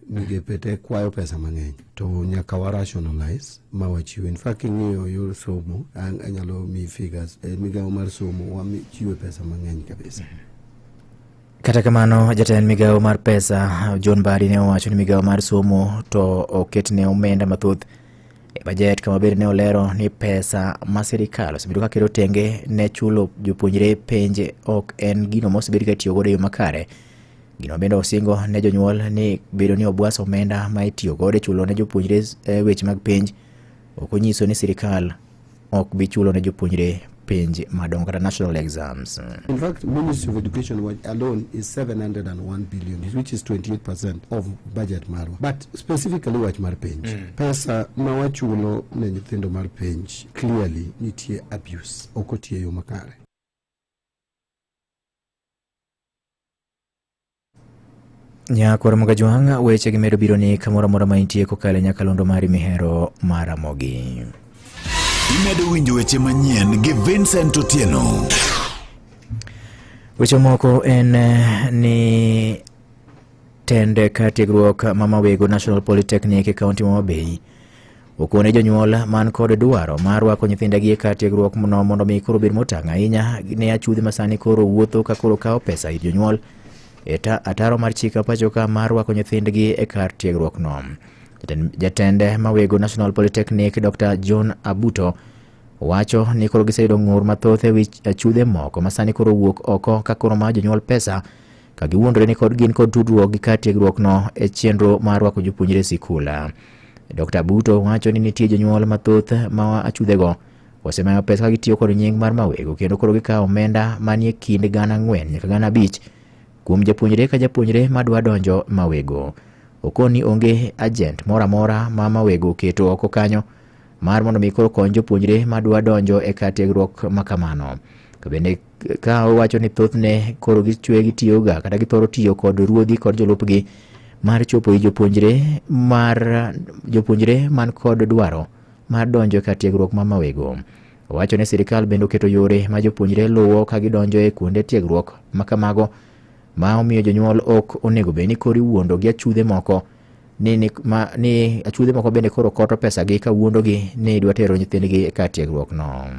migepe te kwayo pesa mang'eny to nyaka wa rationalize ma wachiw. In fact ing'iyo yor somo anyalo mi figures migawo mar somo wachiwe pesa mang'eny kabisa. Kata kamano jatend migawo mar pesa John Mbadi ne owacho ni migawo mar somo to oketne omenda mathoth e bajet, kama bende ne olero ni pesa ma sirikal osebedo ka kelo tenge ne chulo jopuonjre penje ok en gino mosebedo ka tiyo godo e yo makare. Gino bende osingo ne jonyuol ni bedo ni obwaso omenda ma itiyo godo e chulo ne jopuonjre weche mag penj ok onyiso ni sirikal ok bi chulo ne jopuonjre penj madongo kata national exams. In fact, Ministry of Education alone is 701 billion, which is 28% of budget marwa. But specifically wach mar penj. Pesa ma wachulo ne nyithindo mar penj clearly nitie abuse, ok otiyo yo makare. Nyakoro Mugajwang' weche gimedo biro ni kamoro amora ma intie kokale nyakalondo mari mihero maramogi. Imedo winjo weche manyien gi Vincent Otieno. Weche moko en ni tende ka tiegruok Mama Wego National Polytechnic e kaunti ma Homa Bay okone jonyuol man kod dwaro mar rwako nyithindegi ka tiegruok mondo mi koro bed motang' ahinya ne achudhi masani koro wuotho ka koro kawo pesa ir jonyuol ataro mar chika pacho ka mar rwako nyithindgi e kar tiegruok no. Jatende Mawego National Polytechnic Dr. John Abuto wacho ni koro giseyudo ng'ur mathoth e wich achudhe moko masani koro wuok oko ka koro ma jonyuol pesa ka giwuondore ni gin kod tudruok gi kar tiegruok no e chenro mar rwako jopuonjre sikula. Dr. Abuto wacho ni nitie jonyuol mathoth ma achudhego osemayo pesa ka gitiyo kod nying mar Mawego kendo koro gikawo omenda manie kind 4,000 nyaka 5,000 kuom japuonjre ka japuonjre madwa donjo Mawego. Okoni onge agent mora mora ma Mawego keto oko kanyo mar mondo mi koro kony jopuonjre madwa donjo e kar tiegruok makamano. Kabende ka owacho ni thothne koro gichwe gitiyoga kata githoro tiyo kod ruodhi kod jolupgi mar chopo i jopuonjre man kod dwaro mar donjo e kar tiegruok ma Mawego. Owacho ni sirikal bende oketo yore ma jopuonjre luwo ka gidonjo e kuonde tiegruok makamago ma omiyo jonyuol ok onego bed ni koro iwuondo gi achudhe moko ni achudhe moko bende koro koto pesa gi ka wuondo gi ni dwa tero nyithindgi e kar tiegruok no.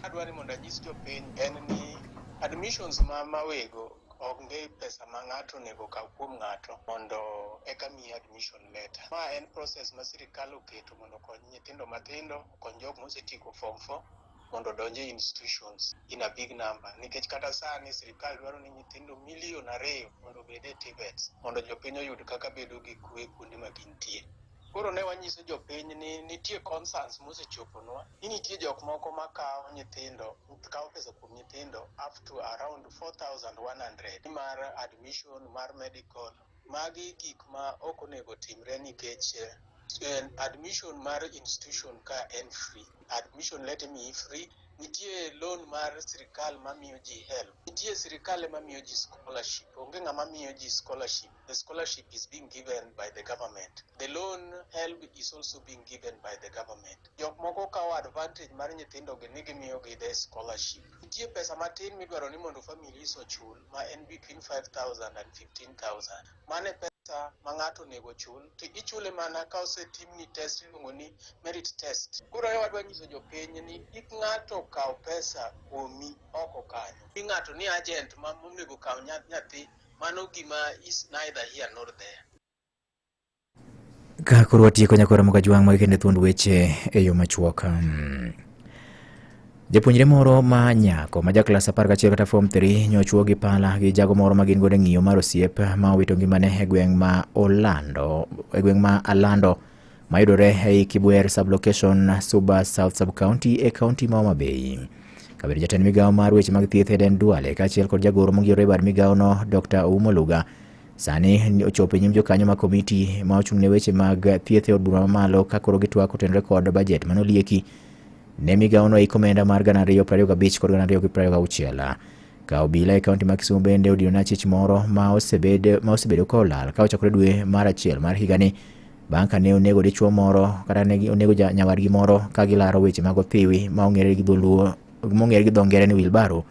Adwani mondo anyis jopiny en ni admissions ma Mawego onge pesa ma ng'ato onego kaw kuom ng'ato mondo eka miyi admission letter. Ma en process ma sirikal oketo mondo okony nyithindo matindo, okony jok mosetieko form 4 mondo donje institutions in a big number. Nikech kata sani sirikal dwaro ni nyithindo 2 million mondo bede TVET mondo jopiny oyud kaka bedo gi kwe kuonde ma gintie. Koro ne wanyiso jopiny ni nitie concerns mosechoponwa ni nitie jok moko ma kawo pesa kuom nyithindo up to around 4,100 mar admission mar medical. Magi gik ma ok onego timre nikech admission mar institution ka en free. Admission let me free. Nitie loan mar sirikal mamiyo ji help. Nitie sirikal mamiyo ji scholarship. Onge ng'ama miyo ji scholarship. The scholarship is being given by the government. The loan help is also being given by the government. Jok moko kawo advantage mar nyithindo gi ni gimiyo gi the scholarship. Nitie pesa matin midwaro ni mondo families ochul ma en between 5,000 and 15,000. Mane pesa ma ng'ato onego chul to ichule mana ka osetimni test iluongo ni merit test. Koro wadwa nyiso jopiny ni kik ng'ato kaw pesa kuomi oko kanyo. Ki ng'ato ni agent ma onego kaw nyathi, mano gima is neither here nor there. Ka koro watieko nyakoro Mugajwang' magikende thuond weche e yo machuok. Japuonjre moro ma nyako ma jaklas 11 kata form 3 nyochuo gi pala gi jago moro ma gin godo ng'iyo mar osiep ma owito ngimane e gweng' ma Alando ma yudore e Kibwer sublocation Suba South Sub-County e kaunti ma Homa Bay. Kabir jatend migawo mar weche mag thieth Eden Duale kaachiel kod jagoro mongirore bad migawo no Dr. Oumo Luga sani ochopo nyim jokanyo ma komiti ma ochung'ne weche mag thieth e od bura mamalo ka koro gitwak otenore kod bajet manolieki ne migawo no ikomenda mar 225 kod 226. Ka obila e kaunti ma Kisumu bende odino chich moro ma osebedo ka olal ka ochakore dwe mar achiel mar higani bang' ka ne onego dichuo moro kata ne onego nyawadgi moro ka gilaro weche mag othiwi ma ong'ere gi dho ngere ni wheelbarrow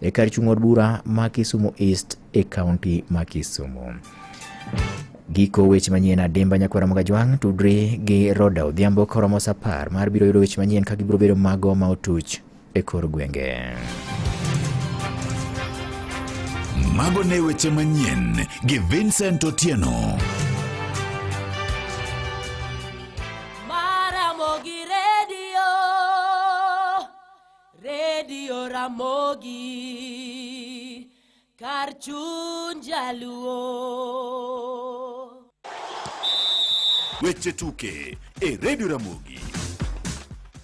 e kar chung' od bura ma Kisumu East e kaunti ma Kisumu. Giko weche manyien adimba nyakwara Mogajwang' tudri gi Roda Odhiambo koromo sapar mar biro yudo weche manyien ka gibiro bedo mago ma otuch e kor gwenge. Mago ne weche manyien gi Vincent Otieno. Ramogi Radio Ramogi Karchun Jaluo. Weche tuke e Radio Ramogi.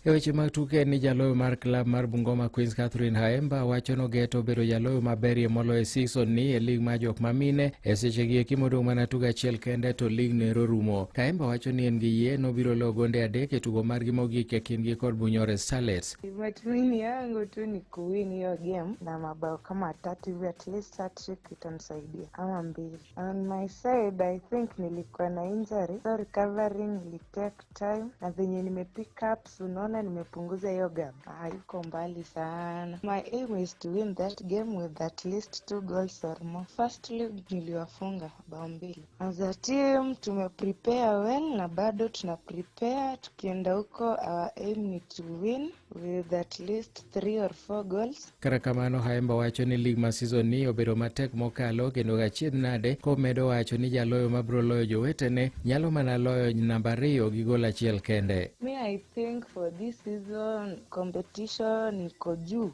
E weche mag tuke ni jaloyo mar klab mar Bungoma Queens Catherine Haemba wacho no geto bedo jaloyo maberie moloyo season ni e lig mar jok mamine e seche gi ekimodong' mana tugo achiel kende to lig nero rumo. Haemba wacho ni en gi yie nobiro loyo gonde 3 e tugo margi mogik e kindgi kod Bunyore Starlets. Matumaini yangu tu ni kuwin hiyo game na mabao kama 3 hivi, at least hat-trick itanisaidia ama 2. On my side I think nilikuwa na injury, so recovering will take time, na venye nimepick up unaona nimepunguza hiyo gap. Haiko mbali sana. My aim is to win that game with at least 2 goals or more. First league niliwafunga bao 2. As a team tumeprepare well na bado tuna prepare. Tukienda huko our aim ni to win with at least 3 or 4 goals. Kara kamano Haemba wacho ni lig ma season ni obedo matek mokalo kendo gachied nade komedo wacho ni jaloyo mabro loyo jowetene nyalo mana loyo namba 2 gi gol achiel kende. Me I think for this season competition iko juu.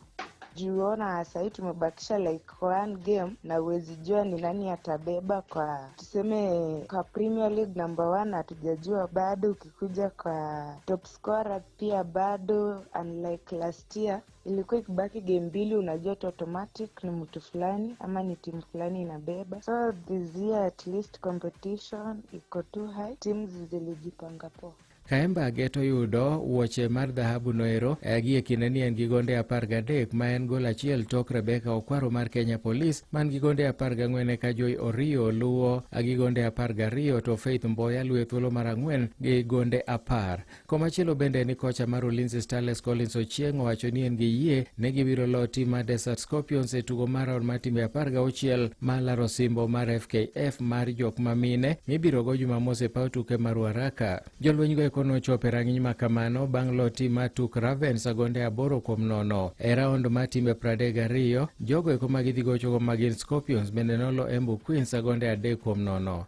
Juona sasa tumebakisha like 1 game na uwezi jua ni nani atabeba kwa tuseme kwa Premier League number 1 hatujajua bado. Ukikuja kwa top scorer pia bado, unlike last year ilikuwa ikibaki game 2 unajua automatic ni mtu fulani ama ni timu fulani inabeba. So this year at least competition iko too high, teams zilijipanga poa. Haemba geto yudo wuoche mar dhahabu noero gi e kinde ni en gi gonde 13 ma en gol achiel tok Rebecca Okwaro mar Kenya Police man gi gonde 14 ka Joy Orio luwo gi gonde 12 to Faith Mboya luwe thuolo mar 4 gi gonde 10. Komachielo bende ni kocha mar Ulinzi Starlets Collins Ochieng wacho ni en gi yie ne gibiro loyo tim mar Desert Scorpions e tugo mar round mar timbe 16 mar laro simbo mar FKF mar jok mamine mibiro go Jumamos e paw tuke mar Ruaraka. Jolweny go kono chope rang'iny makamano bang' lo tim mar tuk Ravens agonde 8-0 e round mar timbe 32. Jogo eko magidhi gocho go magin Scorpions bende nolo Embu Queens agonde 3-0.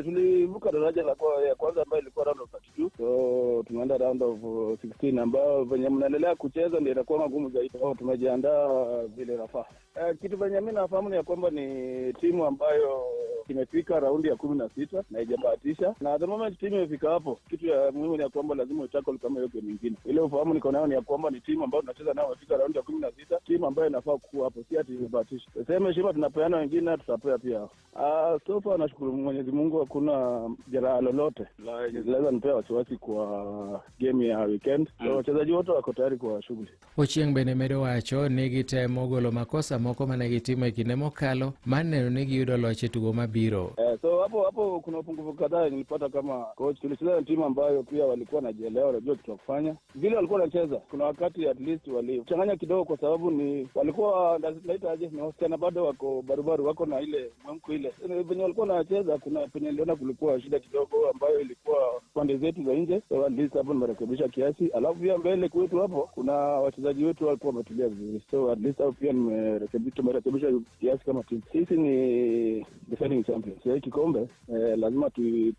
Tulivuka daraja la kwanza ambayo ilikuwa round of 32, so tumeenda round of 16 ambayo venye mnaendelea kucheza ndio inakuwa magumu zaidi. Tumejiandaa vile nafaa. Kitu venye mimi nafahamu ni ya kwamba ni timu ambayo imefika raundi ya 16 na haijabahatisha, na the moment timu imefika hapo, kitu ya muhimu ni ya kwamba lazima utackle kama yote nyingine. Ile ufahamu niko nayo ni ya kwamba ni timu ambayo tunacheza nayo imefika raundi ya 16, timu ambayo inafaa kuwa hapo, si ati imebahatisha. Sema heshima tunapeana wengine, tutapea pia. So far nashukuru Mwenyezi Mungu hakuna jeraha lolote lazima nipea wasiwasi kwa game ya weekend. So wachezaji wote wako tayari kwa shughuli. Ochieng bende medo wacho ni gitemo golo makosa moko mane gitimo e kinde mokalo maneno ni giyudo loch e tugo mabiro. So hapo kuna upungufu kadhaa nilipata kama coach. Tulicheza na timu ambayo pia walikuwa wanajielewa, wanajua kitu kufanya. Vile walikuwa wanacheza kuna wakati at least walichanganya kidogo kwa sababu ni walikuwa naitaje ni wasichana bado wako barubaru, wako na ile mwamko ile. Venye walikuwa wanacheza kuna penye niliona kulikuwa shida kidogo ambayo ilikuwa pande zetu za nje. So at least hapo nimerekebisha kiasi. Alafu pia mbele kwetu hapo kuna wachezaji wetu walikuwa wametulia vizuri. So at least hapo pia tumerekebisha kiasi kama timu. Sisi ni defending champions. Hii kikombe lazima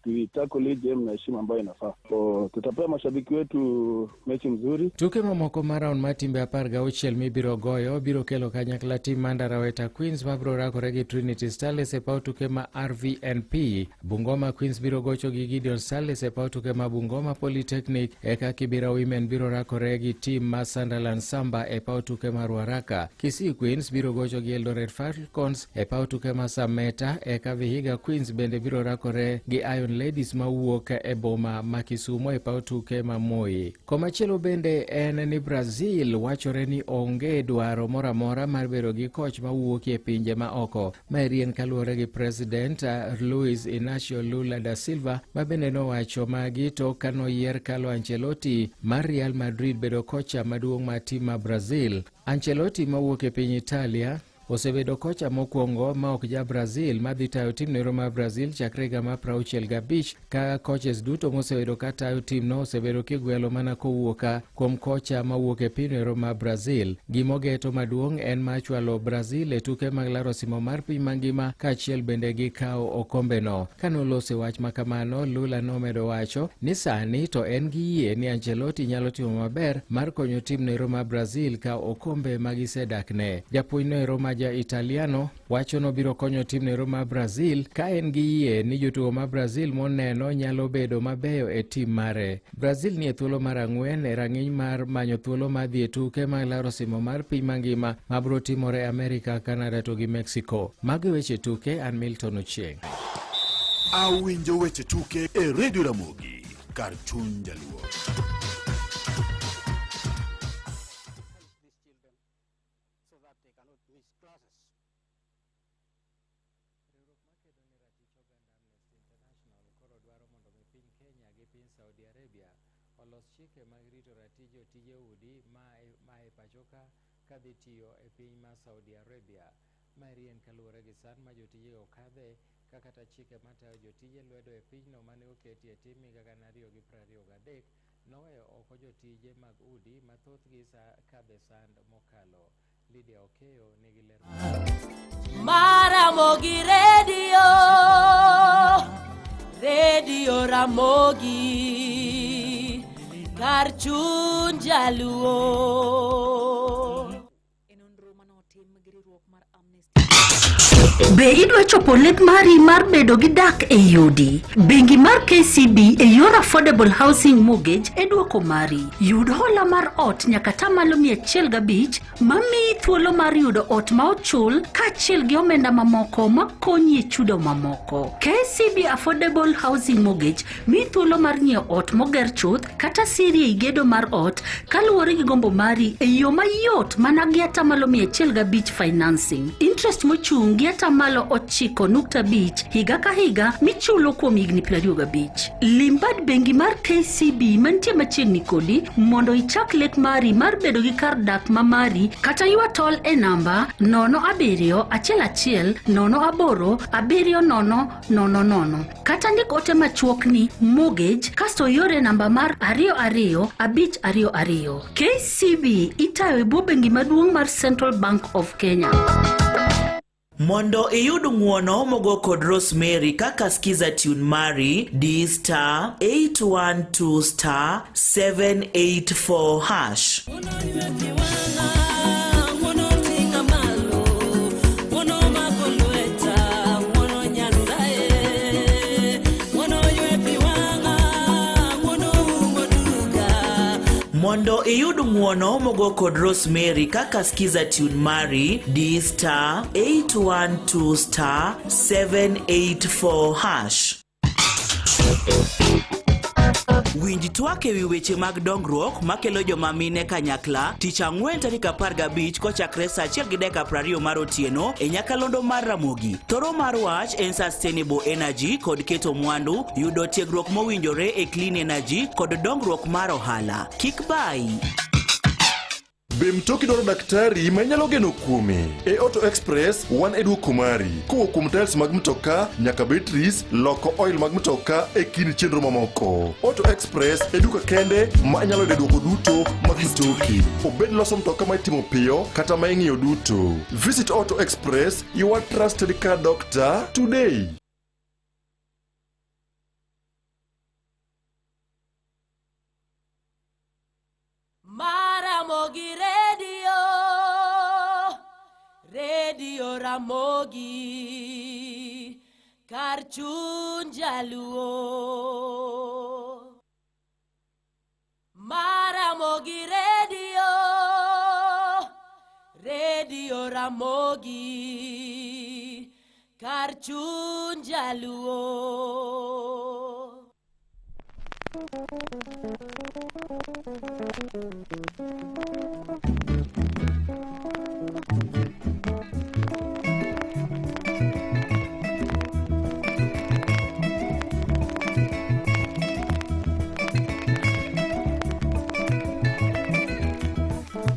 tuitackle game na heshima ambayo inafaa. So tutapea mashabiki wetu mechi nzuri. Tuke mamoko mar round mar timbe 16 mibiro goyo biro kelo kanyakla tim Mandaraweta Queens mabiro rakore gi Trinity Starlets e paw tuke ma RVNP. Bungoma Queens biro gocho gi Gideon Starlets e paw tuke ma Bungoma Polytechnic. Eka Kibera Women biro rakore gi tim ma Sunderland Samba e paw tuke ma Ruaraka. Kisii Queens biro gocho gi Eldoret Falcons e paw tuke ma Sameta. Eka Vihiga Queens bende biro rakore gi Iron Ladies mawuok e boma ma Kisumo e paw tuke ma Moi. Komachielo bende en ni Brazil wachore ni onge dwaro moramora mar bedo gi coach mawuok e pinje ma oko. Marien kaluore gi President Luis Inacio Lula da Silva ma bende nowacho magi to kanoyier Carlo Ancelotti mar Real Madrid bedo kocha maduong' mar tim ma Brazil. Ancelotti mawuok e piny Italia osebedo kocha mokwongo ma ok ja Brazil madhi tayo tim no mar Brazil chakre higa mar 65 ka coaches duto mosebedo ka tayo tim no osebedo kigwelo mana kowuoka kuom kocha mawuok e piny mar Brazil. Gimogeto maduong' en machwalo Brazil e tuke mag laro simo mar piny mangima kaachiel bende gi kawo okombe no. Kanolose wach makamano, Lula nomedo wacho ni sani to en gi yie ni Ancelotti nyalo timo maber mar konyo tim no mar Brazil ka okombe magisedakne. Japuonj no ma ja Italiano wacho no biro konyo tim no mar Brazil ka en gi yie ni jotugo mar Brazil moneno nyalo bedo mabeyo e tim mare. Brazil ni e thuolo mar 4 e rang'iny mar manyo thuolo madhi e tuke mag laro simo mar piny mangima mabro timore Amerika, Canada to gi Mexico. Magi weche tuke, an Milton Ochieng. Awinjo weche tuke e Radio Ramogi, kar chuny jaluo. Kadhi tiyo e piny ma Saudi Arabia. Marien kaluwore gi san ma jotije okadhe kakata chike matayo jotije lwedo e pinyno mane oketi e tim higa 2023 noweyo oko jotije mag udi mathothgi kadhe sand mokalo. Lydia Okeyo nigi ler Maramogi Radio Ramogi kar chuny jaluo. Be idwa chopo lek mari mar bedo gi dak e yudi? Bengi mar KCB e yor affordable housing mortgage e duoko mari. Yud hola mar ot nyaka tamalo 105 mamiyi thuolo mar yudo ot ma ochul kaachiel gi omenda mamoko makonyi e chudo mamoko. KCB affordable housing mortgage miyi thuolo mar nyiewo ot moger chuth kata siri e gedo mar ot kaluwore gi gombo mari e yo mayot mana gi atamalo 105 financing. Interest mochung gi atamalo 9.5 higa ka higa michulo kuom higni 25. Limbad bengi mar KCB mantie machiegni kodi mondo ichak lek mari mar bedo gi kar dak mamari kata ywa tol e namba 07180087000 kata ndik ote machuok ni mortgage kasto yore namba mar 22522. KCB itayo e bwo bengi maduong' mar Central Bank of Kenya. Mondo iyud ng'uono mogo kod Rosemary kaka skiza tune mari D*812*784#. Mondo iyud ng'uono mogo kod Rosemary kaka skiza tune mari D*812*784#. Winj twak ewi weche mag dongruok makelo joma mine kanyakla tich ang'wen tarik 15 kochakre saa 1:20 mar otieno e nyakalondo mar Ramogi. Thoro mar wach en sustainable energy kod keto mwandu, yudo tiegruok mowinjore e clean energy kod dongruok mar ohala. Kik bai. Be mtoki dwaro daktari manyalo geno kuome? E Auto Express wan e duoko mari. Kowuok kuom tiles mag mtoka nyaka batteries, loko oil mag mtoka e kind chenro mamoko. Auto Express e duka kende ma nyalo yudo duoko duto mag mtoki. Obed loso mtoka ma itimo piyo kata ma ing'iyo duto. Visit Auto Express, your trusted car doctor today. Maramogi Radio Ramogi kar chuny jaluo. Maramogi Radio Ramogi kar chuny jaluo.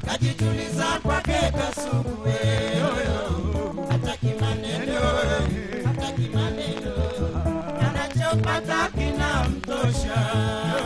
Kajituliza kwake kasugue oyo. anachopata kinamtosha.